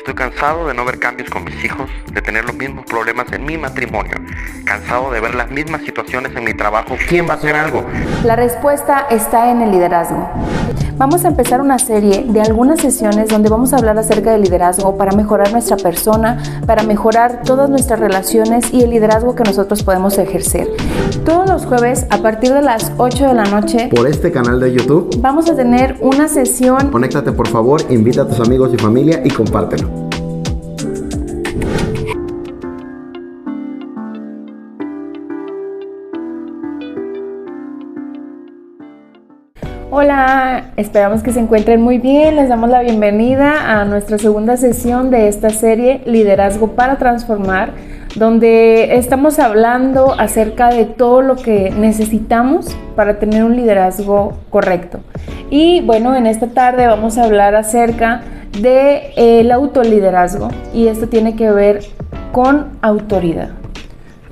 Estoy cansado de no ver cambios con mis hijos, de tener los mismos problemas en mi matrimonio, cansado de ver las mismas situaciones en mi trabajo. ¿Quién va a hacer algo? La respuesta está en el liderazgo. Vamos a empezar una serie de algunas sesiones donde vamos a hablar acerca del liderazgo para mejorar nuestra persona, para mejorar todas nuestras relaciones y el liderazgo que nosotros podemos ejercer. Todos los jueves a partir de las 8 de la noche por este canal de YouTube vamos a tener una sesión. Conéctate por favor, invita a tus amigos y familia y compártelo. Hola, esperamos que se encuentren muy bien. Les damos la bienvenida a nuestra segunda sesión de esta serie Liderazgo para Transformar, donde estamos hablando acerca de todo lo que necesitamos para tener un liderazgo correcto. Y bueno, en esta tarde vamos a hablar acerca del autoliderazgo, y esto tiene que ver con autoridad.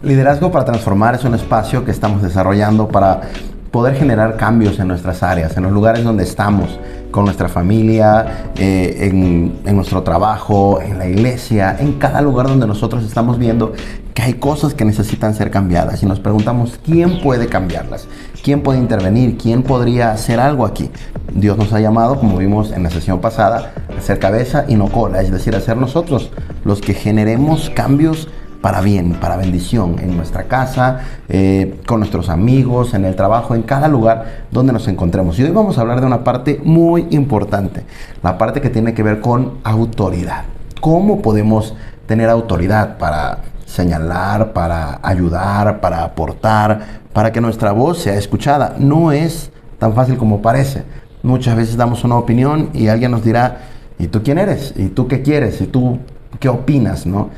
Liderazgo para Transformar es un espacio que estamos desarrollando para poder generar cambios en nuestras áreas, en los lugares donde estamos, con nuestra familia, en nuestro trabajo, en la iglesia, en cada lugar donde nosotros estamos viendo que hay cosas que necesitan ser cambiadas y nos preguntamos quién puede cambiarlas, quién puede intervenir, quién podría hacer algo aquí. Dios nos ha llamado, como vimos en la sesión pasada, a ser cabeza y no cola, es decir, a ser nosotros los que generemos cambios para bien, para bendición, en nuestra casa, con nuestros amigos, en el trabajo, en cada lugar donde nos encontremos. Y hoy vamos a hablar de una parte muy importante, la parte que tiene que ver con autoridad. ¿Cómo podemos tener autoridad para señalar, para ayudar, para aportar, para que nuestra voz sea escuchada? No es tan fácil como parece. Muchas veces damos una opinión y alguien nos dirá, ¿y tú quién eres? ¿Y tú qué quieres? ¿Y tú qué opinas? ¿No?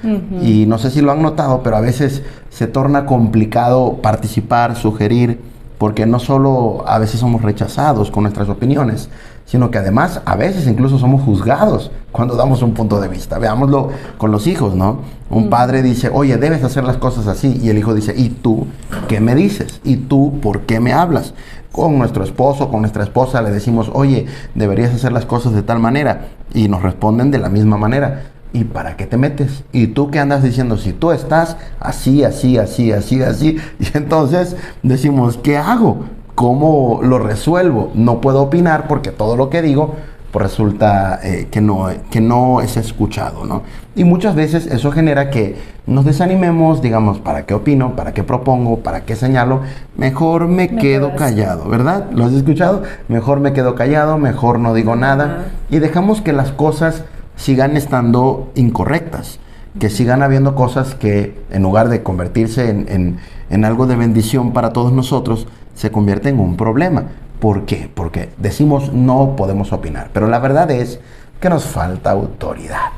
Y no sé si lo han notado, pero a veces se torna complicado participar, sugerir, porque no solo a veces somos rechazados con nuestras opiniones, sino que además a veces incluso somos juzgados cuando damos un punto de vista. Veámoslo con los hijos, ¿no? Un padre dice, oye, debes hacer las cosas así, y el hijo dice, ¿y tú qué me dices? ¿Y tú por qué me hablas? Con nuestro esposo, con nuestra esposa le decimos, oye, deberías hacer las cosas de tal manera, y nos responden de la misma manera. ¿Y para qué te metes? ¿Y tú qué andas diciendo? Si tú estás así, así, así, así, así. Y entonces decimos, ¿qué hago? ¿Cómo lo resuelvo? No puedo opinar porque todo lo que digo pues resulta que no es escuchado, ¿no? Y muchas veces eso genera que nos desanimemos, digamos, ¿para qué opino? ¿Para qué propongo? ¿Para qué señalo? Mejor me quedo callado, ¿verdad? ¿Lo has escuchado? Mejor me quedo callado, mejor no digo nada. Y dejamos que las cosas sigan estando incorrectas, que sigan habiendo cosas que en lugar de convertirse en algo de bendición para todos nosotros, se convierten en un problema. ¿Por qué? Porque decimos no podemos opinar, pero la verdad es que nos falta autoridad.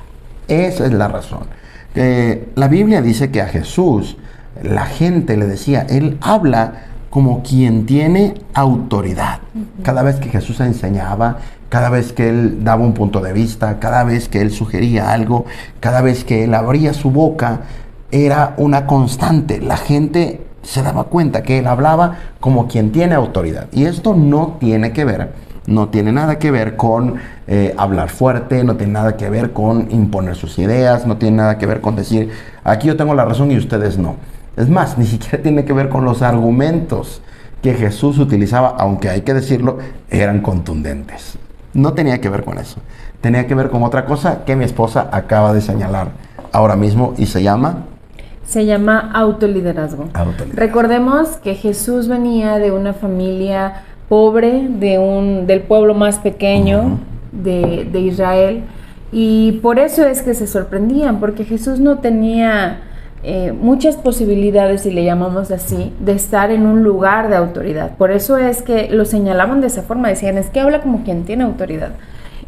Esa es la razón. La Biblia dice que a Jesús la gente le decía, Él habla como quien tiene autoridad. Cada vez que Jesús enseñaba, cada vez que Él daba un punto de vista, cada vez que Él sugería algo, cada vez que Él abría su boca, era una constante. La gente se daba cuenta que Él hablaba como quien tiene autoridad. Y esto no tiene nada que ver con hablar fuerte, no tiene nada que ver con imponer sus ideas, no tiene nada que ver con decir, aquí yo tengo la razón y ustedes no. Es más, ni siquiera tiene que ver con los argumentos que Jesús utilizaba, aunque hay que decirlo, eran contundentes. No tenía que ver con eso. Tenía que ver con otra cosa que mi esposa acaba de señalar ahora mismo y se llama autoliderazgo. Recordemos que Jesús venía de una familia pobre, del pueblo más pequeño de Israel, y por eso es que se sorprendían, porque Jesús no tenía muchas posibilidades, si le llamamos así, de estar en un lugar de autoridad. Por eso es que lo señalaban de esa forma, decían, es que habla como quien tiene autoridad.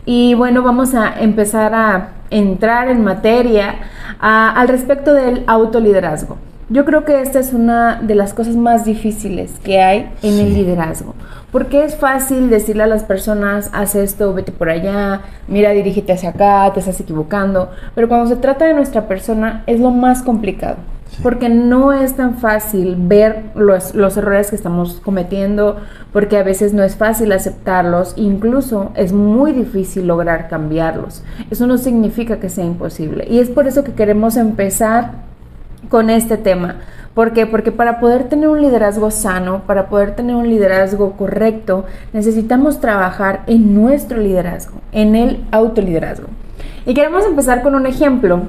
Y bueno, vamos a empezar a entrar en materia al respecto del autoliderazgo. Yo creo que esta es una de las cosas más difíciles que hay en el liderazgo, porque es fácil decirle a las personas, haz esto, vete por allá, mira, dirígete hacia acá, te estás equivocando, pero cuando se trata de nuestra persona es lo más complicado. Porque no es tan fácil ver los errores que estamos cometiendo, porque a veces no es fácil aceptarlos, incluso es muy difícil lograr cambiarlos. Eso no significa que sea imposible. Y es por eso que queremos empezar con este tema. ¿Por qué? Porque para poder tener un liderazgo sano, para poder tener un liderazgo correcto, necesitamos trabajar en nuestro liderazgo, en el autoliderazgo. Y queremos empezar con un ejemplo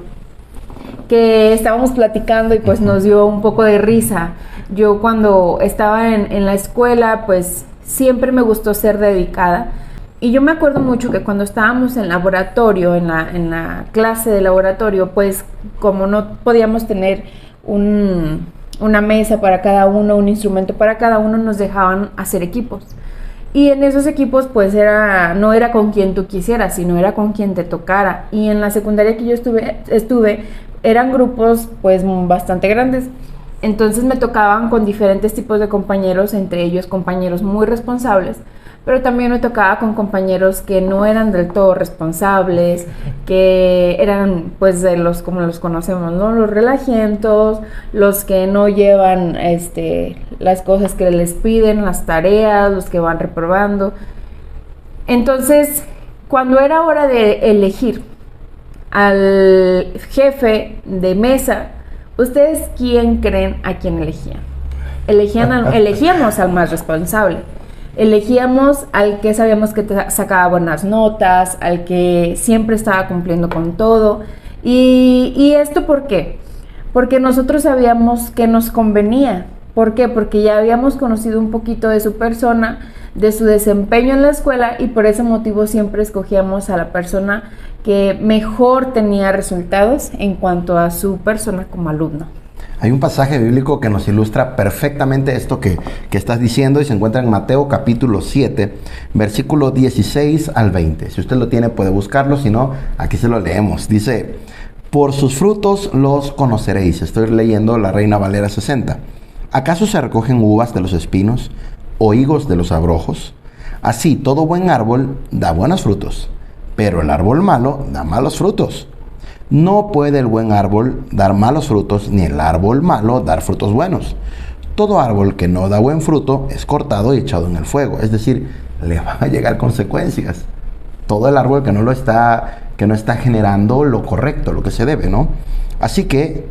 que estábamos platicando y pues nos dio un poco de risa. Yo cuando estaba en la escuela, pues siempre me gustó ser dedicada. Y yo me acuerdo mucho que cuando estábamos en laboratorio, en la clase de laboratorio, pues como no podíamos tener una mesa para cada uno, un instrumento para cada uno, nos dejaban hacer equipos. Y en esos equipos pues no era con quien tú quisieras, sino era con quien te tocara. Y en la secundaria que yo estuve eran grupos pues bastante grandes. Entonces me tocaban con diferentes tipos de compañeros, entre ellos compañeros muy responsables, pero también me tocaba con compañeros que no eran del todo responsables, que eran pues de los, como los conocemos, ¿no? Los relajientos, los que no llevan las cosas que les piden, las tareas, los que van reprobando. Entonces, cuando era hora de elegir al jefe de mesa, ¿ustedes quién creen a quién elegían? Elegíamos al más responsable. Elegíamos al que sabíamos que sacaba buenas notas, al que siempre estaba cumpliendo con todo. ¿Y esto por qué? Porque nosotros sabíamos que nos convenía. ¿Por qué? Porque ya habíamos conocido un poquito de su persona, de su desempeño en la escuela, y por ese motivo siempre escogíamos a la persona que mejor tenía resultados en cuanto a su persona como alumno. Hay un pasaje bíblico que nos ilustra perfectamente esto que estás diciendo y se encuentra en Mateo capítulo 7, versículo 16 al 20. Si usted lo tiene puede buscarlo, si no, aquí se lo leemos. Dice, por sus frutos los conoceréis. Estoy leyendo la Reina Valera 60. ¿Acaso se recogen uvas de los espinos o higos de los abrojos? Así todo buen árbol da buenos frutos, pero el árbol malo da malos frutos. No puede el buen árbol dar malos frutos, ni el árbol malo dar frutos buenos. Todo árbol que no da buen fruto es cortado y echado en el fuego. Es decir, le van a llegar consecuencias. Todo el árbol que no está generando lo correcto, lo que se debe, ¿no? Así que,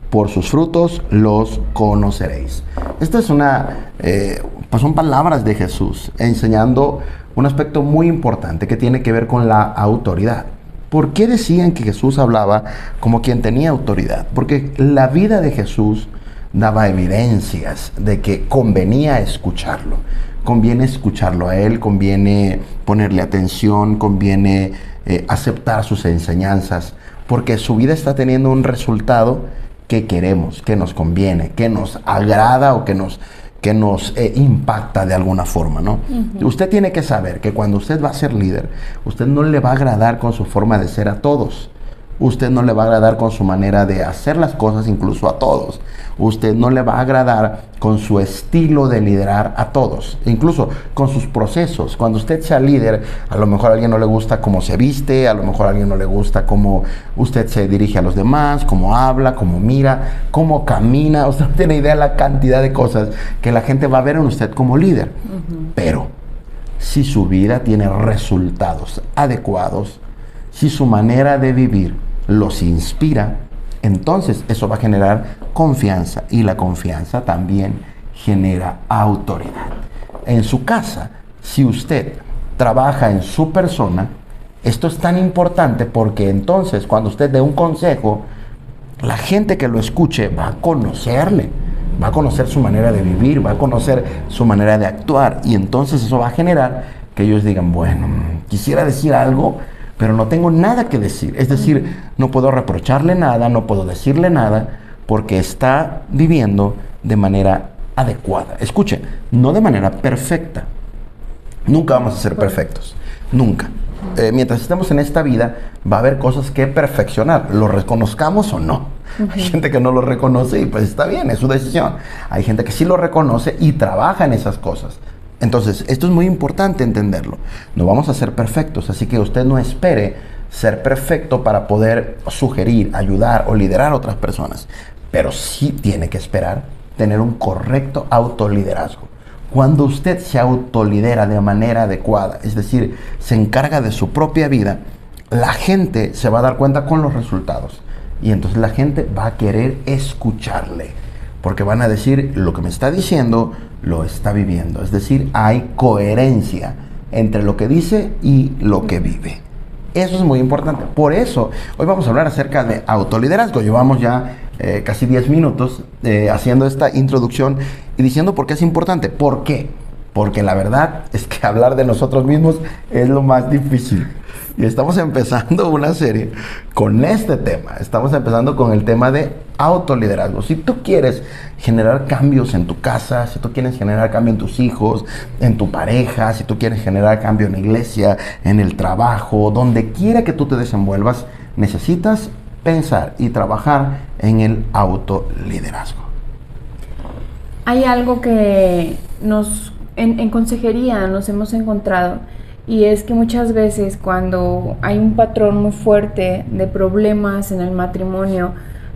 por sus frutos los conoceréis. Esta es son palabras de Jesús enseñando un aspecto muy importante que tiene que ver con la autoridad. ¿Por qué decían que Jesús hablaba como quien tenía autoridad? Porque la vida de Jesús daba evidencias de que convenía escucharlo. Conviene escucharlo a Él, conviene ponerle atención, conviene aceptar sus enseñanzas, porque su vida está teniendo un resultado que queremos, que nos conviene, que nos agrada o que nos impacta de alguna forma, ¿no? Uh-huh. Usted tiene que saber que cuando usted va a ser líder, usted no le va a agradar con su forma de ser a todos. Usted no le va a agradar con su manera de hacer las cosas incluso a todos. Usted no le va a agradar con su estilo de liderar a todos, incluso con sus procesos. Cuando usted sea líder, a lo mejor a alguien no le gusta cómo se viste, a lo mejor a alguien no le gusta cómo usted se dirige a los demás, cómo habla, cómo mira, cómo camina. Usted no tiene idea de la cantidad de cosas que la gente va a ver en usted como líder. Uh-huh. Pero si su vida tiene resultados adecuados, si su manera de vivir los inspira, entonces eso va a generar confianza, y la confianza también genera autoridad. En su casa, si usted trabaja en su persona, esto es tan importante porque entonces cuando usted dé un consejo, la gente que lo escuche va a conocerle, va a conocer su manera de vivir, va a conocer su manera de actuar, y entonces eso va a generar que ellos digan, bueno, quisiera decir algo, pero no tengo nada que decir. Es decir, no puedo reprocharle nada, no puedo decirle nada, porque está viviendo de manera adecuada. Escuchen, no de manera perfecta. Nunca vamos a ser perfectos, nunca. Mientras estemos en esta vida, va a haber cosas que perfeccionar, lo reconozcamos o no. Uh-huh. Hay gente que no lo reconoce y pues está bien, es su decisión. Hay gente que sí lo reconoce y trabaja en esas cosas. Entonces, esto es muy importante entenderlo. No vamos a ser perfectos, así que usted no espere ser perfecto para poder sugerir, ayudar o liderar a otras personas. pero sí tiene que esperar tener un correcto autoliderazgo. Cuando usted se autolidera de manera adecuada, es decir, se encarga de su propia vida, la gente se va a dar cuenta con los resultados. Y entonces la gente va a querer escucharle, porque van a decir, lo que me está diciendo, lo está viviendo. Es decir, hay coherencia entre lo que dice y lo que vive. Eso es muy importante. Por eso, hoy vamos a hablar acerca de autoliderazgo. Llevamos ya casi 10 minutos haciendo esta introducción y diciendo por qué es importante. ¿Por qué? Porque la verdad es que hablar de nosotros mismos es lo más difícil. Y estamos empezando una serie con este tema. Estamos empezando con el tema de autoliderazgo. Si tú quieres generar cambios en tu casa, si tú quieres generar cambio en tus hijos, en tu pareja, si tú quieres generar cambio en la iglesia, en el trabajo, donde quiera que tú te desenvuelvas, necesitas pensar y trabajar en el autoliderazgo. Hay algo que en consejería nos hemos encontrado, y es que muchas veces cuando hay un patrón muy fuerte de problemas en el matrimonio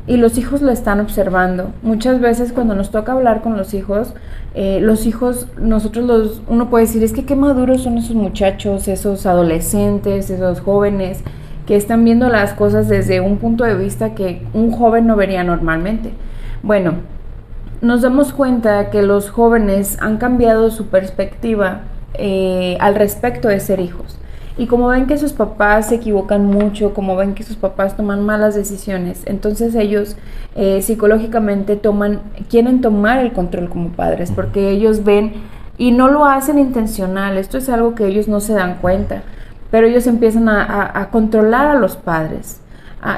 y los hijos lo están observando, muchas veces cuando nos toca hablar con los hijos, uno puede decir, es que qué maduros son esos muchachos, esos adolescentes, esos jóvenes que están viendo las cosas desde un punto de vista que un joven no vería normalmente. Bueno, nos damos cuenta que los jóvenes han cambiado su perspectiva al respecto de ser hijos. Y como ven que sus papás se equivocan mucho, como ven que sus papás toman malas decisiones, entonces ellos psicológicamente quieren tomar el control como padres, porque ellos ven, y no lo hacen intencional, esto es algo que ellos no se dan cuenta, pero ellos empiezan a controlar a los padres.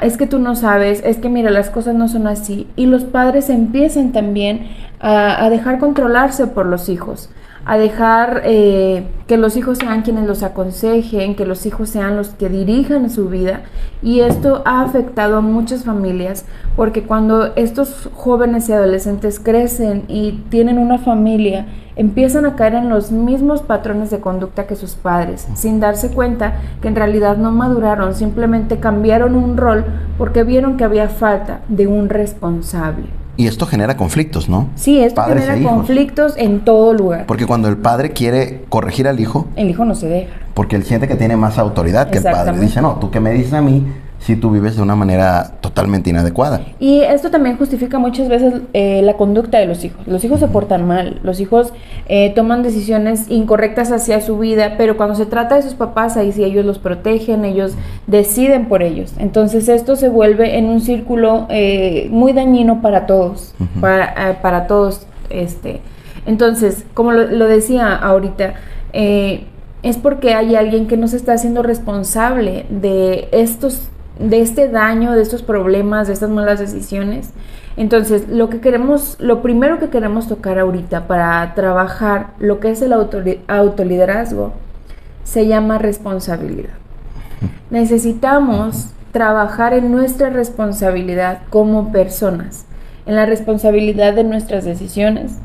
Es que tú no sabes, es que mira, las cosas no son así. Y los padres empiezan también a dejar controlarse por los hijos, a dejar que los hijos sean quienes los aconsejen, que los hijos sean los que dirijan su vida. Y esto ha afectado a muchas familias, porque cuando estos jóvenes y adolescentes crecen y tienen una familia, empiezan a caer en los mismos patrones de conducta que sus padres, sin darse cuenta que en realidad no maduraron, simplemente cambiaron un rol porque vieron que había falta de un responsable. Y esto genera conflictos, ¿no? Sí, esto Padres genera e hijos. conflictos en todo lugar. Porque cuando el padre quiere corregir al hijo, El hijo no se deja. porque él siente que tiene más autoridad que el padre. Exactamente. Dice, no, ¿tú qué me dices a mí si tú vives de una manera totalmente inadecuada? Y esto también justifica muchas veces la conducta de los hijos. Los hijos se portan mal, los hijos toman decisiones incorrectas hacia su vida, pero cuando se trata de sus papás, ahí sí ellos los protegen, ellos deciden por ellos. Entonces esto se vuelve en un círculo muy dañino para todos, para todos. Entonces, como lo decía ahorita, es porque hay alguien que no se está haciendo responsable de este daño, de estos problemas, de estas malas decisiones. Entonces, lo primero que queremos tocar ahorita para trabajar lo que es el autoliderazgo se llama responsabilidad. Necesitamos trabajar en nuestra responsabilidad como personas, en la responsabilidad de nuestras decisiones,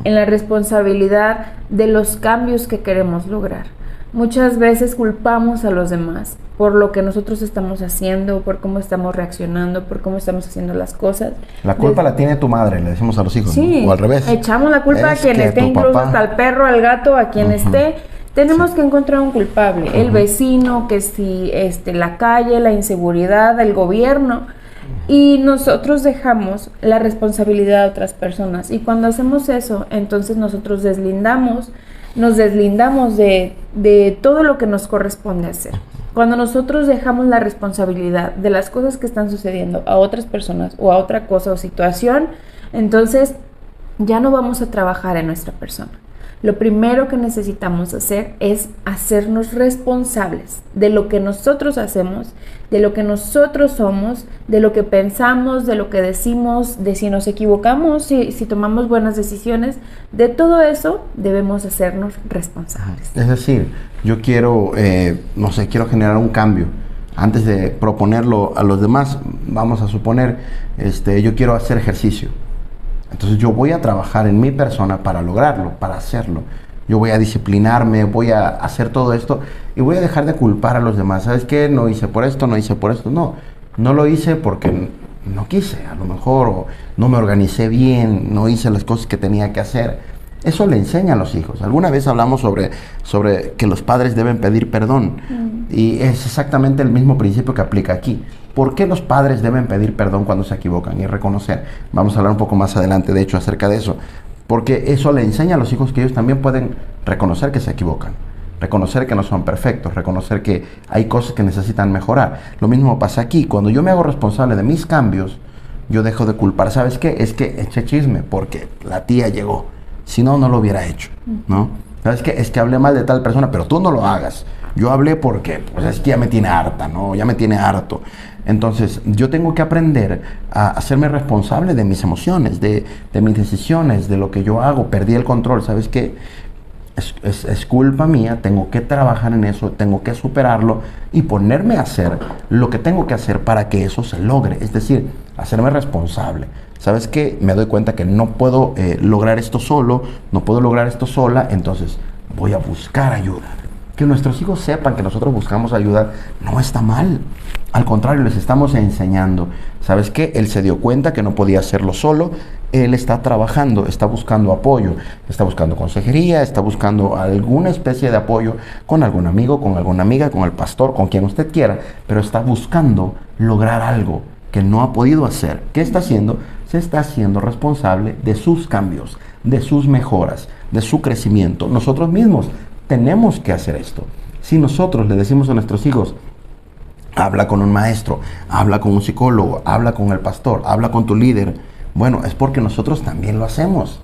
en la responsabilidad de los cambios que queremos lograr. Muchas veces culpamos a los demás por lo que nosotros estamos haciendo, por cómo estamos reaccionando, por cómo estamos haciendo las cosas. La culpa la tiene tu madre, le decimos a los hijos, Sí, ¿no? O al revés. echamos la culpa a quien esté, incluso hasta al perro, al gato, a quien esté. Tenemos que encontrar un culpable, el vecino, que si la calle, la inseguridad, el gobierno. Y nosotros dejamos la responsabilidad a otras personas. Y cuando hacemos eso, entonces nosotros nos deslindamos de todo lo que nos corresponde hacer. Cuando nosotros dejamos la responsabilidad de las cosas que están sucediendo a otras personas o a otra cosa o situación, entonces ya no vamos a trabajar en nuestra persona. Lo primero que necesitamos hacer es hacernos responsables de lo que nosotros hacemos, de lo que nosotros somos, de lo que pensamos, de lo que decimos, de si nos equivocamos, si tomamos buenas decisiones. De todo eso debemos hacernos responsables. Es decir, yo quiero, quiero generar un cambio. Antes de proponerlo a los demás, vamos a suponer, yo quiero hacer ejercicio. Entonces yo voy a trabajar en mi persona para lograrlo, para hacerlo. Yo voy a disciplinarme, voy a hacer todo esto y voy a dejar de culpar a los demás. ¿Sabes qué? No hice por esto, no hice por esto. No lo hice porque no quise, a lo mejor, o no me organicé bien, no hice las cosas que tenía que hacer. Eso le enseña a los hijos. Alguna vez hablamos sobre que los padres deben pedir perdón. Y es exactamente el mismo principio que aplica aquí. ¿Por qué los padres deben pedir perdón cuando se equivocan y reconocer? Vamos a hablar un poco más adelante, de hecho, acerca de eso. Porque eso le enseña a los hijos que ellos también pueden reconocer que se equivocan. Reconocer que no son perfectos, reconocer que hay cosas que necesitan mejorar. Lo mismo pasa aquí. Cuando yo me hago responsable de mis cambios, yo dejo de culpar. ¿Sabes qué? Es que eché chisme porque la tía llegó. Si no, no lo hubiera hecho, ¿no? ¿Sabes qué? Es que hablé mal de tal persona, pero tú no lo hagas. Yo hablé porque, pues es que ya me tiene harta, ¿no? Ya me tiene harto. Entonces, yo tengo que aprender a hacerme responsable de mis emociones, de mis decisiones, de lo que yo hago. Perdí el control, ¿sabes qué? Es culpa mía, tengo que trabajar en eso, tengo que superarlo y ponerme a hacer lo que tengo que hacer para que eso se logre. Es decir, hacerme responsable. ¿Sabes qué? Me doy cuenta que no puedo lograr esto solo, no puedo lograr esto sola, entonces voy a buscar ayuda. Que nuestros hijos sepan que nosotros buscamos ayuda no está mal. Al contrario, les estamos enseñando. ¿Sabes qué? Él se dio cuenta que no podía hacerlo solo. Él está trabajando, está buscando apoyo, está buscando consejería, está buscando alguna especie de apoyo con algún amigo, con alguna amiga, con el pastor, con quien usted quiera, pero está buscando lograr algo que no ha podido hacer. ¿Qué está haciendo? Se está haciendo responsable de sus cambios, de sus mejoras, de su crecimiento. Nosotros mismos tenemos que hacer esto. Si nosotros le decimos a nuestros hijos, habla con un maestro, habla con un psicólogo, habla con el pastor, habla con tu líder, bueno, es porque nosotros también lo hacemos.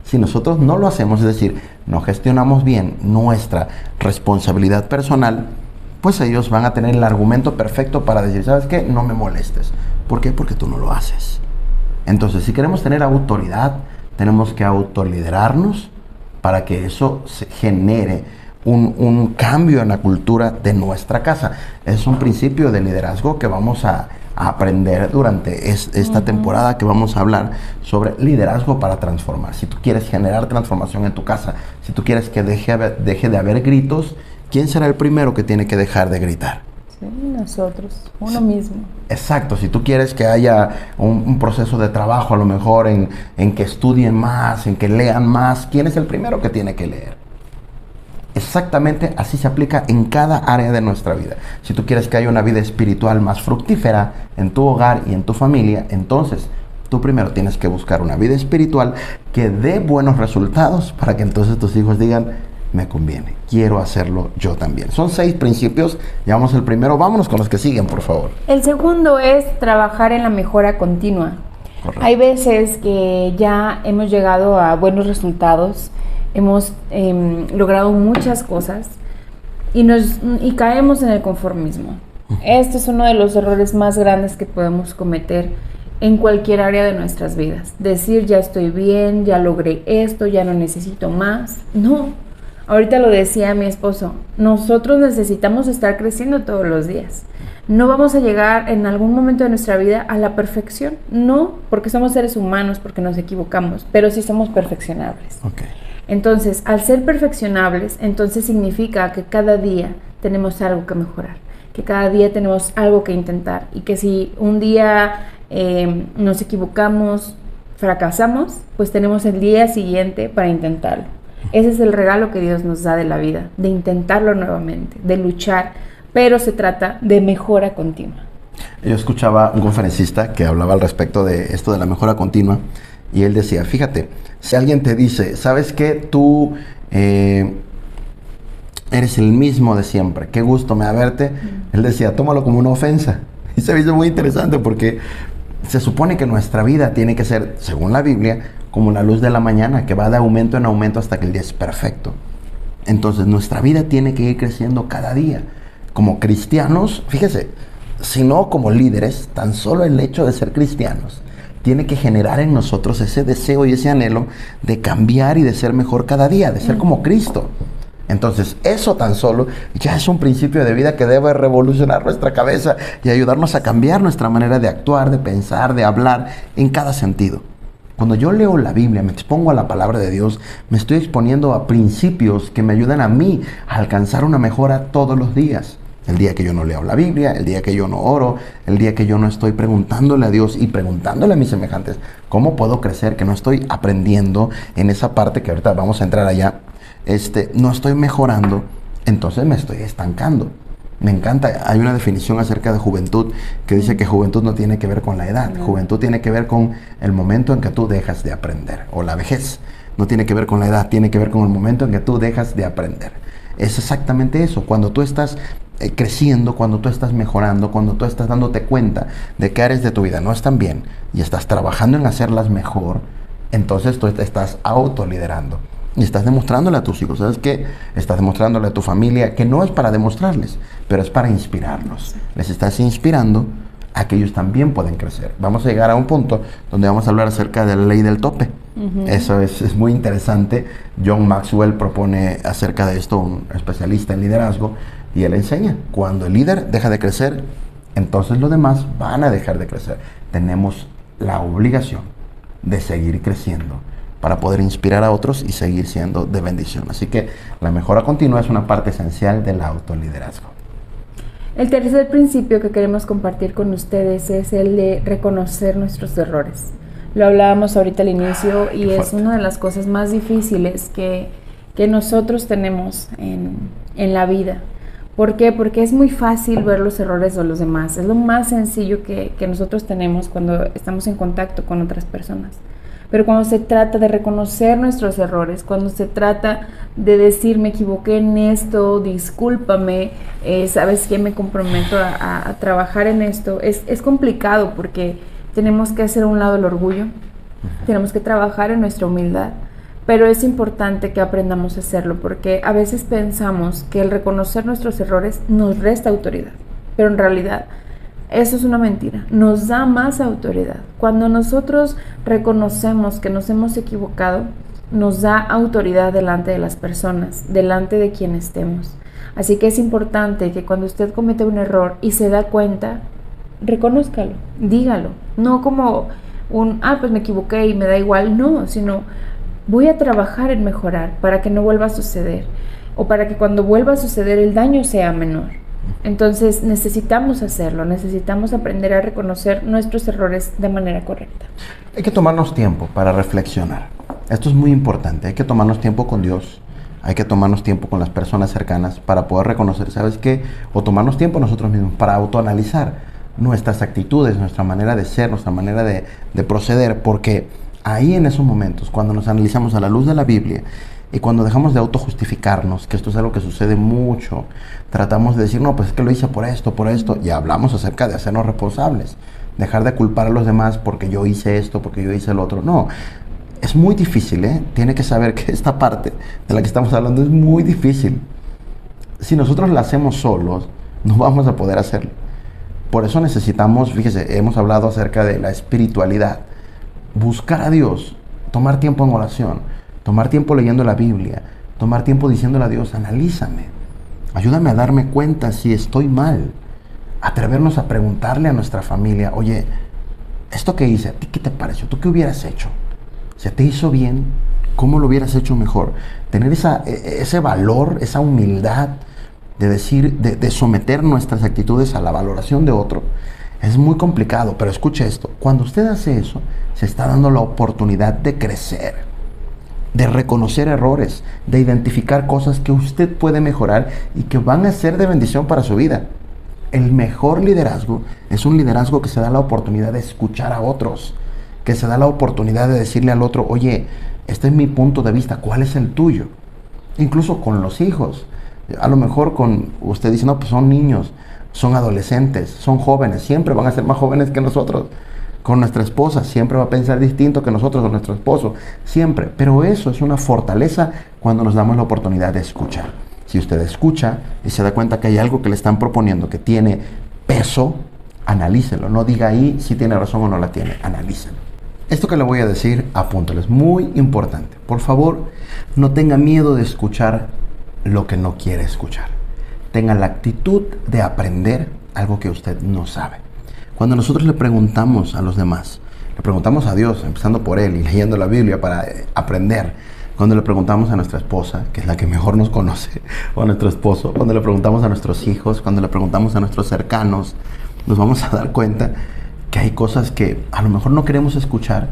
Si nosotros no lo hacemos, es decir, no gestionamos bien nuestra responsabilidad personal, pues ellos van a tener el argumento perfecto para decir, ¿sabes qué? No me molestes. ¿Por qué? Porque tú no lo haces. Entonces, si queremos tener autoridad, tenemos que autoliderarnos para que eso se genere un cambio en la cultura de nuestra casa. Es un principio de liderazgo que vamos a aprender durante esta temporada, que vamos a hablar sobre liderazgo para transformar. Si tú quieres generar transformación en tu casa, si tú quieres que deje de haber gritos, ¿quién será el primero que tiene que dejar de gritar? Sí, nosotros, uno mismo. Exacto, si tú quieres que haya un proceso de trabajo, a lo mejor en que estudien más, en que lean más, ¿quién es el primero que tiene que leer? Exactamente así se aplica en cada área de nuestra vida. Si tú quieres que haya una vida espiritual más fructífera en tu hogar y en tu familia, entonces tú primero tienes que buscar una vida espiritual que dé buenos resultados para que entonces tus hijos digan, me conviene, quiero hacerlo yo también. Son 6 principios, llevamos el primero, vámonos con los que siguen, por favor. El segundo es trabajar en la mejora continua. Correcto. Hay veces que ya hemos llegado a buenos resultados, hemos logrado muchas cosas y caemos en el conformismo. Este es uno de los errores más grandes que podemos cometer en cualquier área de nuestras vidas. Decir, ya estoy bien, ya logré esto, ya no necesito más. No, ahorita lo decía mi esposo, nosotros necesitamos estar creciendo todos los días. No vamos a llegar en algún momento de nuestra vida a la perfección, no, porque somos seres humanos, porque nos equivocamos, pero sí somos perfeccionables. Okay. Entonces, al ser perfeccionables, entonces significa que cada día tenemos algo que mejorar, que cada día tenemos algo que intentar y que si un día nos equivocamos, fracasamos, pues tenemos el día siguiente para intentarlo. Ese es el regalo que Dios nos da de la vida, de intentarlo nuevamente, de luchar, pero se trata de mejora continua. Yo escuchaba un conferencista que hablaba al respecto de esto de la mejora continua y él decía, fíjate, si alguien te dice, ¿sabes qué? Tú eres el mismo de siempre, qué gusto me da verte. Él decía, tómalo como una ofensa. Y se me hizo muy interesante porque se supone que nuestra vida tiene que ser, según la Biblia, como la luz de la mañana, que va de aumento en aumento hasta que el día es perfecto. Entonces, nuestra vida tiene que ir creciendo cada día. Como cristianos, fíjese, si no como líderes, tan solo el hecho de ser cristianos tiene que generar en nosotros ese deseo y ese anhelo de cambiar y de ser mejor cada día, de ser como Cristo. Entonces, eso tan solo ya es un principio de vida que debe revolucionar nuestra cabeza y ayudarnos a cambiar nuestra manera de actuar, de pensar, de hablar en cada sentido. Cuando yo leo la Biblia, me expongo a la palabra de Dios, me estoy exponiendo a principios que me ayudan a mí a alcanzar una mejora todos los días. El día que yo no leo la Biblia, el día que yo no oro, el día que yo no estoy preguntándole a Dios y preguntándole a mis semejantes, ¿cómo puedo crecer? Que no estoy aprendiendo en esa parte que ahorita vamos a entrar allá. No estoy mejorando, entonces me estoy estancando. Me encanta, hay una definición acerca de juventud que dice que juventud no tiene que ver con la edad. Juventud tiene que ver con el momento en que tú dejas de aprender. O la vejez no tiene que ver con la edad, tiene que ver con el momento en que tú dejas de aprender. Es exactamente eso, cuando tú estás creciendo, cuando tú estás mejorando, cuando tú estás dándote cuenta de que áreas de tu vida no están bien y estás trabajando en hacerlas mejor, entonces tú te estás autoliderando y estás demostrándole a tus hijos, ¿sabes qué? Estás demostrándole a tu familia que no es para demostrarles, pero es para inspirarlos. Les estás inspirando a que ellos también pueden crecer. Vamos a llegar a un punto donde vamos a hablar acerca de la ley del tope. Eso es muy interesante. John Maxwell propone acerca de esto, un especialista en liderazgo, y él enseña, cuando el líder deja de crecer, entonces los demás van a dejar de crecer. Tenemos la obligación de seguir creciendo para poder inspirar a otros y seguir siendo de bendición. Así que la mejora continua es una parte esencial del autoliderazgo. El tercer principio que queremos compartir con ustedes es el de reconocer nuestros errores. Lo hablábamos ahorita al inicio y es una de las cosas más difíciles que nosotros tenemos en la vida. ¿Por qué? Porque es muy fácil ver los errores de los demás. Es lo más sencillo que nosotros tenemos cuando estamos en contacto con otras personas. Pero cuando se trata de reconocer nuestros errores, cuando se trata de decir me equivoqué en esto, discúlpame, sabes que me comprometo a trabajar en esto, es complicado porque tenemos que hacer a un lado el orgullo, tenemos que trabajar en nuestra humildad, pero es importante que aprendamos a hacerlo porque a veces pensamos que el reconocer nuestros errores nos resta autoridad, pero en realidad eso es una mentira, nos da más autoridad. Cuando nosotros reconocemos que nos hemos equivocado, nos da autoridad delante de las personas, delante de quien estemos. Así que es importante que cuando usted comete un error y se da cuenta, reconózcalo, dígalo. No como pues me equivoqué y me da igual, no, sino voy a trabajar en mejorar para que no vuelva a suceder o para que cuando vuelva a suceder el daño sea menor. Entonces necesitamos hacerlo, necesitamos aprender a reconocer nuestros errores de manera correcta. Hay que tomarnos tiempo para reflexionar. Esto es muy importante, hay que tomarnos tiempo con Dios, hay que tomarnos tiempo con las personas cercanas para poder reconocer, ¿sabes qué? O tomarnos tiempo nosotros mismos para autoanalizar nuestras actitudes, nuestra manera de ser, nuestra manera de proceder, porque ahí en esos momentos, cuando nos analizamos a la luz de la Biblia, y cuando dejamos de autojustificarnos, que esto es algo que sucede mucho, tratamos de decir, no, pues es que lo hice por esto, y hablamos acerca de hacernos responsables, dejar de culpar a los demás porque yo hice esto, porque yo hice el otro. No, es muy difícil, ¿eh? Tiene que saber que esta parte de la que estamos hablando es muy difícil. Si nosotros la hacemos solos, no vamos a poder hacerlo. Por eso necesitamos, fíjese, hemos hablado acerca de la espiritualidad, buscar a Dios, tomar tiempo en oración, tomar tiempo leyendo la Biblia, tomar tiempo diciéndole a Dios, analízame, ayúdame a darme cuenta si estoy mal, atrevernos a preguntarle a nuestra familia, oye, esto que hice, ¿a ti qué te pareció? ¿Tú qué hubieras hecho? ¿Se te hizo bien? ¿Cómo lo hubieras hecho mejor? Tener ese valor, esa humildad de decir, de someter nuestras actitudes a la valoración de otro, es muy complicado, pero escuche esto, cuando usted hace eso, se está dando la oportunidad de crecer, de reconocer errores, de identificar cosas que usted puede mejorar y que van a ser de bendición para su vida. El mejor liderazgo es un liderazgo que se da la oportunidad de escuchar a otros, que se da la oportunidad de decirle al otro, oye, este es mi punto de vista, ¿cuál es el tuyo? Incluso con los hijos. A lo mejor usted dice, no, pues son niños, son adolescentes, son jóvenes, siempre van a ser más jóvenes que nosotros. Con nuestra esposa, siempre va a pensar distinto que nosotros o nuestro esposo, siempre. Pero eso es una fortaleza cuando nos damos la oportunidad de escuchar. Si usted escucha y se da cuenta que hay algo que le están proponiendo que tiene peso, analícelo. No diga ahí si tiene razón o no la tiene, analícelo. Esto que le voy a decir, apúntalo, es muy importante. Por favor, no tenga miedo de escuchar lo que no quiere escuchar. Tenga la actitud de aprender algo que usted no sabe. Cuando nosotros le preguntamos a los demás, le preguntamos a Dios, empezando por Él y leyendo la Biblia para aprender, cuando le preguntamos a nuestra esposa, que es la que mejor nos conoce, o a nuestro esposo, cuando le preguntamos a nuestros hijos, cuando le preguntamos a nuestros cercanos, nos vamos a dar cuenta que hay cosas que a lo mejor no queremos escuchar,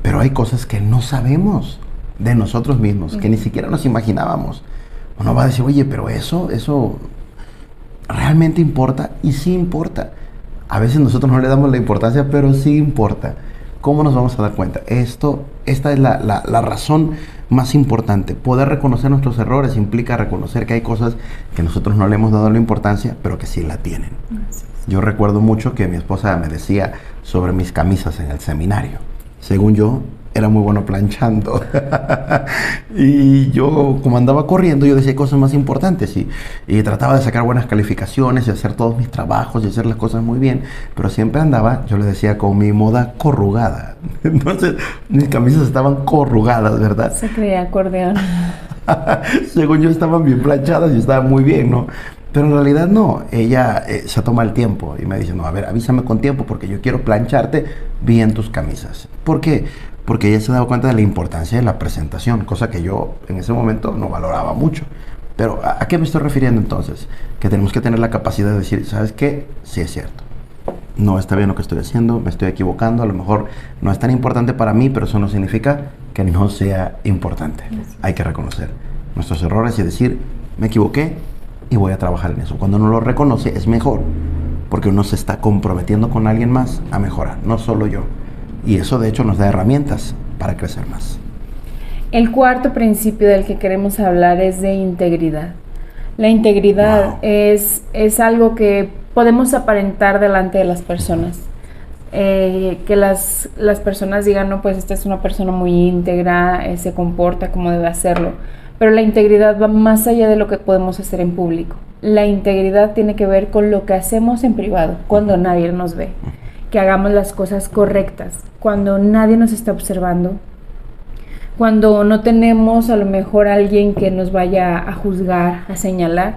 pero hay cosas que no sabemos de nosotros mismos, que ni siquiera nos imaginábamos. Uno va a decir, oye, pero eso realmente importa, y sí importa. A veces nosotros no le damos la importancia, pero sí importa. ¿Cómo nos vamos a dar cuenta? Esta es la razón más importante. Poder reconocer nuestros errores implica reconocer que hay cosas que nosotros no le hemos dado la importancia, pero que sí la tienen. Yo recuerdo mucho que mi esposa me decía sobre mis camisas en el seminario. Según yo, era muy bueno planchando. Y yo, como andaba corriendo, yo decía cosas más importantes y trataba de sacar buenas calificaciones y hacer todos mis trabajos y hacer las cosas muy bien. Pero siempre andaba, yo le decía, con mi moda corrugada. Entonces, mis camisas estaban corrugadas, ¿verdad? Se creía acordeón. Según yo, estaban bien planchadas y estaban muy bien, ¿no? Pero en realidad no. Ella se toma el tiempo y me dice, no, a ver, avísame con tiempo porque yo quiero plancharte bien tus camisas. ¿Por qué? Porque ella se daba cuenta de la importancia de la presentación, cosa que yo en ese momento no valoraba mucho. Pero ¿a qué me estoy refiriendo entonces? Que tenemos que tener la capacidad de decir, ¿sabes qué? Sí es cierto. No está bien lo que estoy haciendo, me estoy equivocando, a lo mejor no es tan importante para mí, pero eso no significa que no sea importante. Hay que reconocer nuestros errores y decir, me equivoqué y voy a trabajar en eso. Cuando uno lo reconoce es mejor, porque uno se está comprometiendo con alguien más a mejorar, no solo yo. Y eso de hecho nos da herramientas para crecer más. El cuarto principio del que queremos hablar es de integridad. La integridad es algo que podemos aparentar delante de las personas. Que las personas digan, no, pues esta es una persona muy íntegra, se comporta como debe hacerlo. Pero la integridad va más allá de lo que podemos hacer en público. La integridad tiene que ver con lo que hacemos en privado, cuando nadie nos ve. Que hagamos las cosas correctas, cuando nadie nos está observando, cuando no tenemos a lo mejor a alguien que nos vaya a juzgar, a señalar,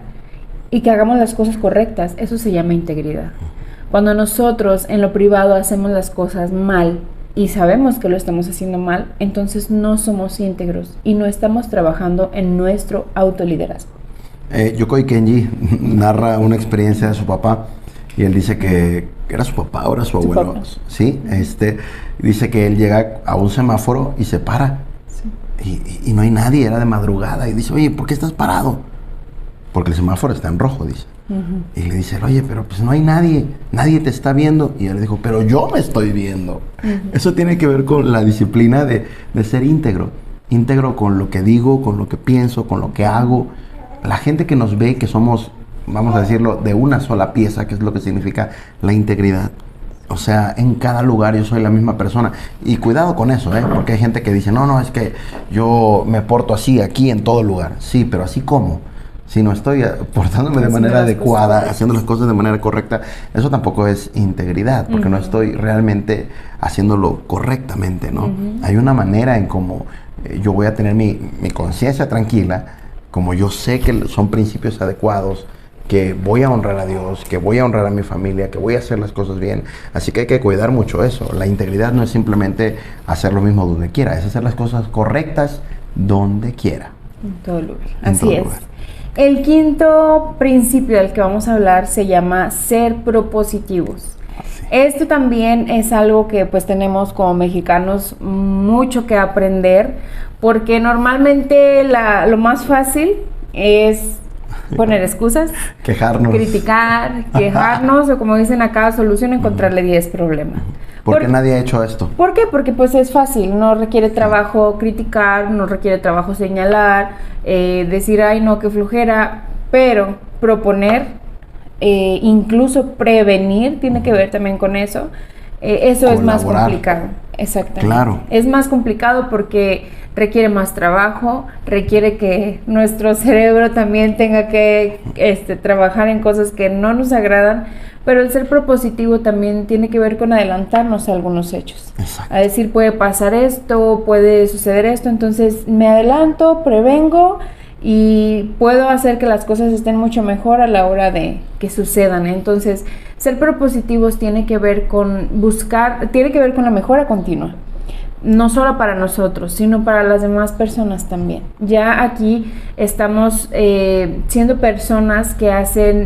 y que hagamos las cosas correctas. Eso se llama integridad. Cuando nosotros en lo privado hacemos las cosas mal y sabemos que lo estamos haciendo mal, entonces no somos íntegros y no estamos trabajando en nuestro autoliderazgo. Yokoi Kenji narra una experiencia de su papá. Y él dice que era su papá, ahora su abuelo. Sí, dice que él llega a un semáforo y se para. Sí. Y no hay nadie, era de madrugada. Y dice, oye, ¿por qué estás parado? Porque el semáforo está en rojo, dice. Y le dice, oye, pero pues no hay nadie te está viendo. Y él le dijo, pero yo me estoy viendo. Eso tiene que ver con la disciplina de ser íntegro. Íntegro con lo que digo, con lo que pienso, con lo que hago. La gente que nos ve, que somos, vamos a decirlo, de una sola pieza, que es lo que significa la integridad. O sea, en cada lugar yo soy la misma persona. Y cuidado con eso, porque hay gente que dice, no, es que yo me porto así aquí en todo lugar. Sí, pero así como. Si no estoy portándome de manera adecuada, haciendo las cosas de manera correcta, eso tampoco es integridad, porque no estoy realmente haciéndolo correctamente, ¿no? Hay una manera en cómo yo voy a tener mi conciencia tranquila, como yo sé que son principios adecuados, que voy a honrar a Dios, que voy a honrar a mi familia, que voy a hacer las cosas bien. Así que hay que cuidar mucho eso. La integridad no es simplemente hacer lo mismo donde quiera, es hacer las cosas correctas donde quiera. En todo lugar. Así es. El quinto principio del que vamos a hablar se llama ser propositivos. Esto también es algo que pues tenemos como mexicanos mucho que aprender, porque normalmente lo más fácil es poner excusas, quejarnos, criticar, quejarnos o como dicen acá, solución, encontrarle 10 problemas. ¿Por qué nadie ha hecho esto? ¿Por qué? Porque pues es fácil, no requiere trabajo criticar, no requiere trabajo señalar, decir, ay no, qué flojera, pero proponer, incluso prevenir, tiene que ver también con eso. Eso es más complicado. Exactamente. Claro. Es más complicado porque requiere más trabajo, requiere que nuestro cerebro también tenga que trabajar en cosas que no nos agradan, pero el ser propositivo también tiene que ver con adelantarnos a algunos hechos. Exacto. A decir, puede pasar esto, puede suceder esto, entonces me adelanto, prevengo y puedo hacer que las cosas estén mucho mejor a la hora de que sucedan. Entonces, ser propositivos tiene que ver con tiene que ver con la mejora continua. no solo para nosotros, sino para las demás personas también. Ya aquí estamos siendo personas que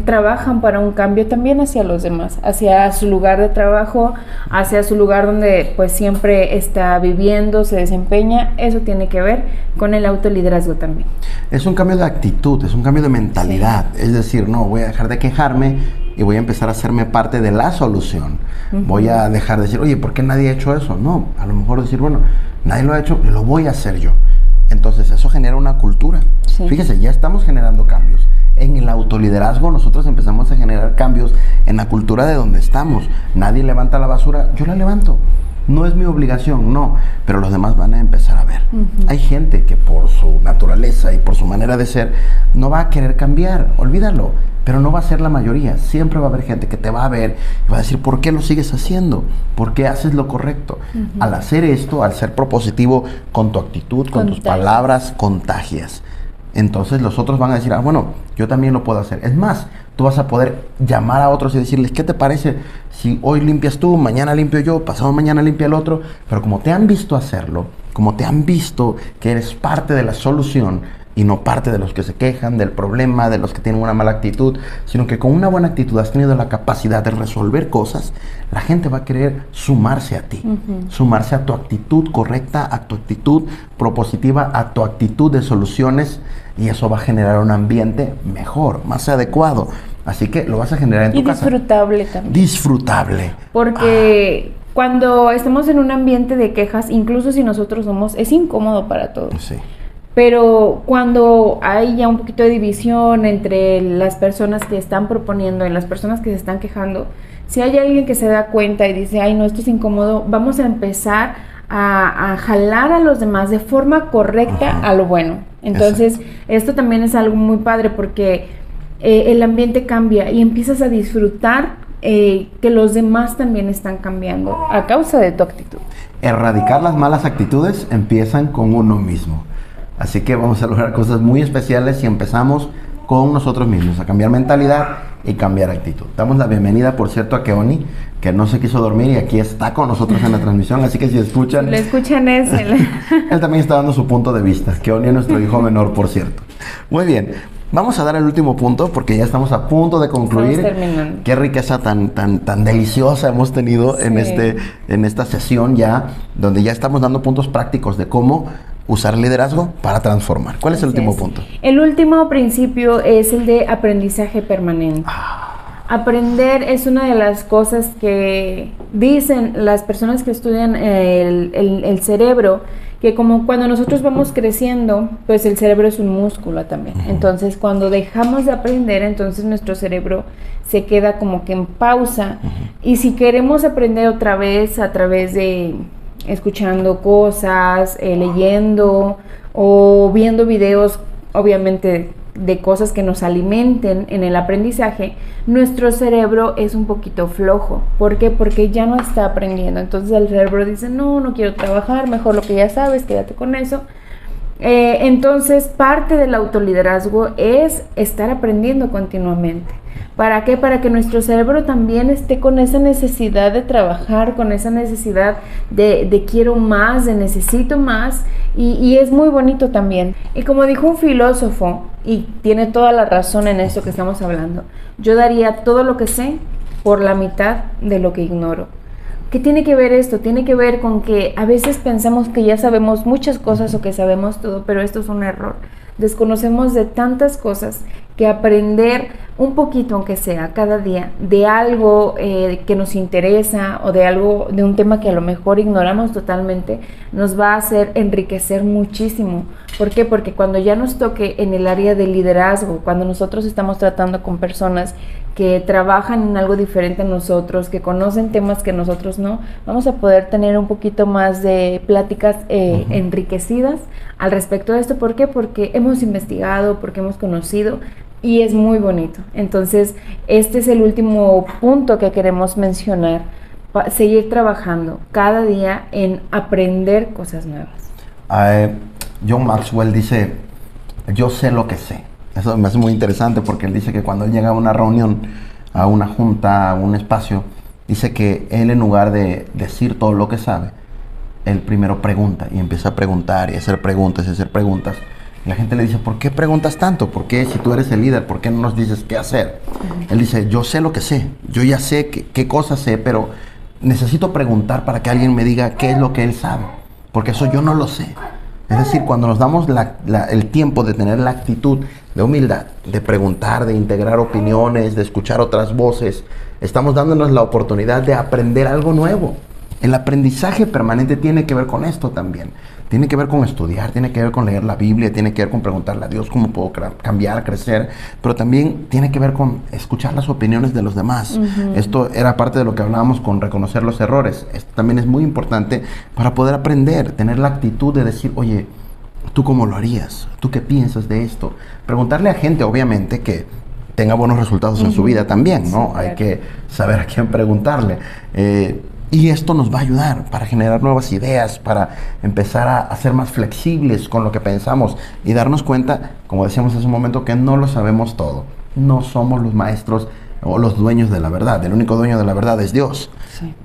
trabajan para un cambio también hacia los demás, hacia su lugar de trabajo, hacia su lugar donde pues siempre está viviendo, se desempeña. Eso tiene que ver con el autoliderazgo también. Es un cambio de actitud, es un cambio de mentalidad. Sí. Es decir, no, voy a dejar de quejarme y voy a empezar a hacerme parte de la solución. Voy a dejar de decir, oye, ¿por qué nadie ha hecho eso? No, a lo mejor decir, bueno, nadie lo ha hecho, lo voy a hacer yo. Entonces eso genera una cultura. Sí. Fíjese, ya estamos generando cambios. En el autoliderazgo nosotros empezamos a generar cambios en la cultura de donde estamos. Nadie levanta la basura, yo la levanto. No es mi obligación, no, pero los demás van a empezar a ver. Hay gente que por su naturaleza y por su manera de ser no va a querer cambiar, olvídalo, pero no va a ser la mayoría. Siempre va a haber gente que te va a ver y va a decir, ¿por qué lo sigues haciendo? ¿Por qué haces lo correcto? Al hacer esto, al ser propositivo con tu actitud, con tus palabras, contagias. Entonces los otros van a decir, bueno, yo también lo puedo hacer. Es más, tú vas a poder llamar a otros y decirles, ¿qué te parece si hoy limpias tú, mañana limpio yo, pasado mañana limpia el otro? Pero como te han visto hacerlo, como te han visto que eres parte de la solución y no parte de los que se quejan del problema, de los que tienen una mala actitud, sino que con una buena actitud has tenido la capacidad de resolver cosas, la gente va a querer sumarse a ti, sumarse a tu actitud correcta, a tu actitud propositiva, a tu actitud de soluciones, y eso va a generar un ambiente mejor, más adecuado. Así que lo vas a generar en tu casa. Y disfrutable también. Disfrutable. Porque cuando estamos en un ambiente de quejas, incluso si nosotros es incómodo para todos. Sí. Pero cuando hay ya un poquito de división entre las personas que están proponiendo y las personas que se están quejando, si hay alguien que se da cuenta y dice, ay, no, esto es incómodo, vamos a empezar a jalar a los demás de forma correcta a lo bueno. Entonces, esto también es algo muy padre porque el ambiente cambia y empiezas a disfrutar que los demás también están cambiando a causa de tu actitud. Erradicar las malas actitudes empiezan con uno mismo. Así que vamos a lograr cosas muy especiales si empezamos con nosotros mismos, a cambiar mentalidad y cambiar actitud. Damos la bienvenida, por cierto, a Keoni, que no se quiso dormir y aquí está con nosotros en la transmisión, así que si escuchan... Si lo escuchan es él. Él también está dando su punto de vista. Keoni es nuestro hijo menor, por cierto. Muy bien, vamos a dar el último punto porque ya estamos a punto de concluir. Estamos terminando. Qué riqueza tan deliciosa hemos tenido en esta sesión ya, donde ya estamos dando puntos prácticos de cómo usar liderazgo para transformar. ¿Cuál es el último punto? El último principio es el de aprendizaje permanente. Aprender es una de las cosas que dicen las personas que estudian el cerebro, que como cuando nosotros vamos creciendo, pues el cerebro es un músculo también. Entonces, cuando dejamos de aprender, entonces nuestro cerebro se queda como que en pausa. Y si queremos aprender otra vez a través de escuchando cosas, leyendo o viendo videos, obviamente de cosas que nos alimenten en el aprendizaje, nuestro cerebro es un poquito flojo. ¿Por qué? Porque ya no está aprendiendo. Entonces el cerebro dice, no quiero trabajar, mejor lo que ya sabes, quédate con eso. Entonces parte del autoliderazgo es estar aprendiendo continuamente. ¿Para qué? Para que nuestro cerebro también esté con esa necesidad de trabajar, con esa necesidad de quiero más, de necesito más, y es muy bonito también. Y como dijo un filósofo, y tiene toda la razón en esto que estamos hablando, yo daría todo lo que sé por la mitad de lo que ignoro. ¿Qué tiene que ver esto? Tiene que ver con que a veces pensamos que ya sabemos muchas cosas o que sabemos todo, pero esto es un error. Desconocemos de tantas cosas que aprender un poquito, aunque sea cada día, de algo que nos interesa o de un tema que a lo mejor ignoramos totalmente, nos va a hacer enriquecer muchísimo. ¿Por qué? Porque cuando ya nos toque en el área de liderazgo, cuando nosotros estamos tratando con personas que trabajan en algo diferente a nosotros, que conocen temas que nosotros no, vamos a poder tener un poquito más de pláticas enriquecidas al respecto de esto. ¿Por qué? Porque hemos investigado, porque hemos conocido, y es muy bonito. Entonces, este es el último punto que queremos mencionar, seguir trabajando cada día en aprender cosas nuevas. John Maxwell dice, yo sé lo que sé. Eso me hace muy interesante porque él dice que cuando él llega a una reunión, a una junta, a un espacio, dice que él, en lugar de decir todo lo que sabe, él primero pregunta y empieza a preguntar y hacer preguntas y hacer preguntas. Y la gente le dice, ¿por qué preguntas tanto? ¿Por qué, si tú eres el líder, por qué no nos dices qué hacer? Él dice, yo sé lo que sé, yo ya sé qué cosas sé, pero necesito preguntar para que alguien me diga qué es lo que él sabe, porque eso yo no lo sé. Es decir, cuando nos damos el tiempo de tener la actitud de humildad, de preguntar, de integrar opiniones, de escuchar otras voces, estamos dándonos la oportunidad de aprender algo nuevo. El aprendizaje permanente tiene que ver con esto también. Tiene que ver con estudiar, tiene que ver con leer la Biblia, tiene que ver con preguntarle a Dios cómo puedo cambiar, crecer, pero también tiene que ver con escuchar las opiniones de los demás. Esto era parte de lo que hablábamos con reconocer los errores. Esto también es muy importante para poder aprender, tener la actitud de decir, oye, ¿tú cómo lo harías? ¿Tú qué piensas de esto? Preguntarle a gente, obviamente, que tenga buenos resultados en su vida también, ¿no? Sí, claro. Hay que saber a quién preguntarle. Y esto nos va a ayudar para generar nuevas ideas, para empezar a ser más flexibles con lo que pensamos y darnos cuenta, como decíamos hace un momento, que no lo sabemos todo. No somos los maestros o los dueños de la verdad. El único dueño de la verdad es Dios. Sí.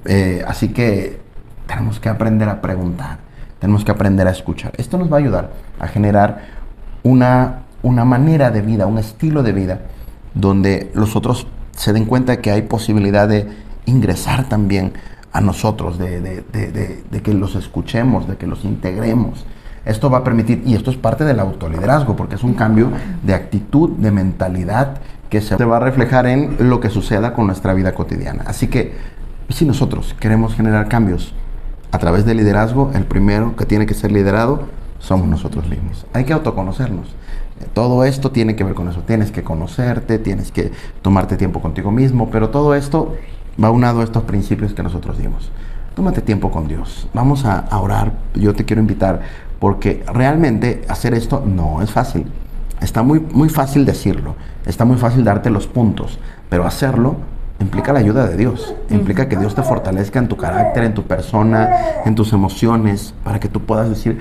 Así que tenemos que aprender a preguntar, tenemos que aprender a escuchar. Esto nos va a ayudar a generar una manera de vida, un estilo de vida, donde los otros se den cuenta que hay posibilidad de ingresar también a nosotros, de que los escuchemos, de que los integremos. Esto va a permitir, y esto es parte del autoliderazgo, porque es un cambio de actitud, de mentalidad, que se va a reflejar en lo que suceda con nuestra vida cotidiana. Así que, si nosotros queremos generar cambios a través del liderazgo, el primero que tiene que ser liderado somos nosotros mismos. Hay que autoconocernos. Todo esto tiene que ver con eso. Tienes que conocerte, tienes que tomarte tiempo contigo mismo, pero todo esto va unado a estos principios que nosotros dimos. Tómate tiempo con Dios. Vamos a orar. Yo te quiero invitar, porque realmente hacer esto no es fácil. Está muy fácil decirlo. Está muy fácil darte los puntos, pero hacerlo implica la ayuda de Dios. Implica que Dios te fortalezca en tu carácter, en tu persona, en tus emociones, para que tú puedas decir,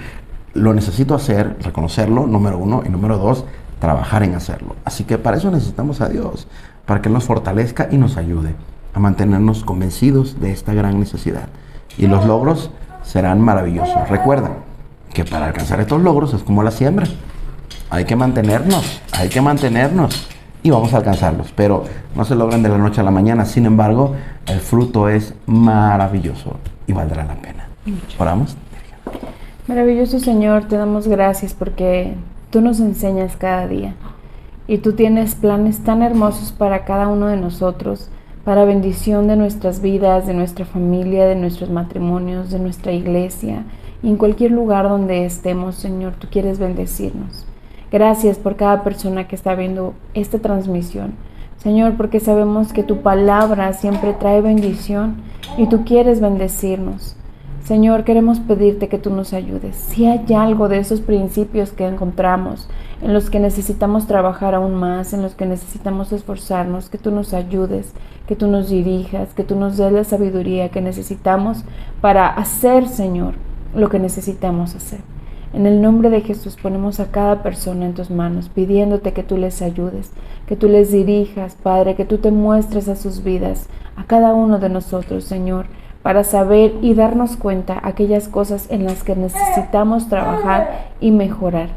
lo necesito hacer, reconocerlo, número uno, y número dos, trabajar en hacerlo. Así que para eso necesitamos a Dios, para que nos fortalezca y nos ayude a mantenernos convencidos de esta gran necesidad. Y los logros serán maravillosos. Recuerda que para alcanzar estos logros es como la siembra. Hay que mantenernos y vamos a alcanzarlos, pero no se logran de la noche a la mañana. Sin embargo, el fruto es maravilloso y valdrá la pena. ¿Oramos? Maravilloso Señor, te damos gracias porque tú nos enseñas cada día y tú tienes planes tan hermosos para cada uno de nosotros, para bendición de nuestras vidas, de nuestra familia, de nuestros matrimonios, de nuestra iglesia y en cualquier lugar donde estemos, Señor, tú quieres bendecirnos. Gracias por cada persona que está viendo esta transmisión, Señor, porque sabemos que tu palabra siempre trae bendición y tú quieres bendecirnos. Señor, queremos pedirte que tú nos ayudes. Si hay algo de esos principios que encontramos, en los que necesitamos trabajar aún más, en los que necesitamos esforzarnos, que tú nos ayudes, que tú nos dirijas, que tú nos des la sabiduría que necesitamos para hacer, Señor, lo que necesitamos hacer. En el nombre de Jesús ponemos a cada persona en tus manos, pidiéndote que tú les ayudes, que tú les dirijas, Padre, que tú te muestres a sus vidas, a cada uno de nosotros, Señor, para saber y darnos cuenta aquellas cosas en las que necesitamos trabajar y mejorar.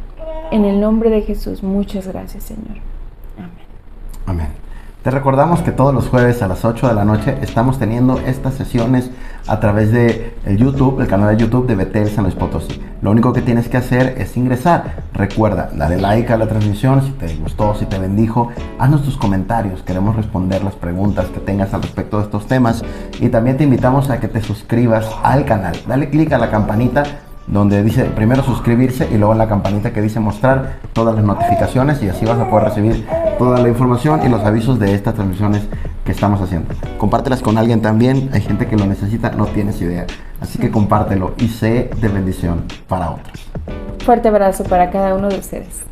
En el nombre de Jesús, muchas gracias, Señor. Amén. Amén. Te recordamos que todos los jueves a las 8 de la noche estamos teniendo estas sesiones a través de el canal de YouTube de Betel San Luis Potosí. Lo único que tienes que hacer es ingresar. Recuerda, dale like a la transmisión si te gustó, si te bendijo. Haznos tus comentarios, queremos responder las preguntas que tengas al respecto de estos temas. Y también te invitamos a que te suscribas al canal. Dale clic a la campanita donde dice primero suscribirse y luego en la campanita que dice mostrar todas las notificaciones, y así vas a poder recibir toda la información y los avisos de estas transmisiones que estamos haciendo. Compártelas con alguien también, hay gente que lo necesita, no tienes idea, así que compártelo y sé de bendición para otros. Fuerte abrazo para cada uno de ustedes.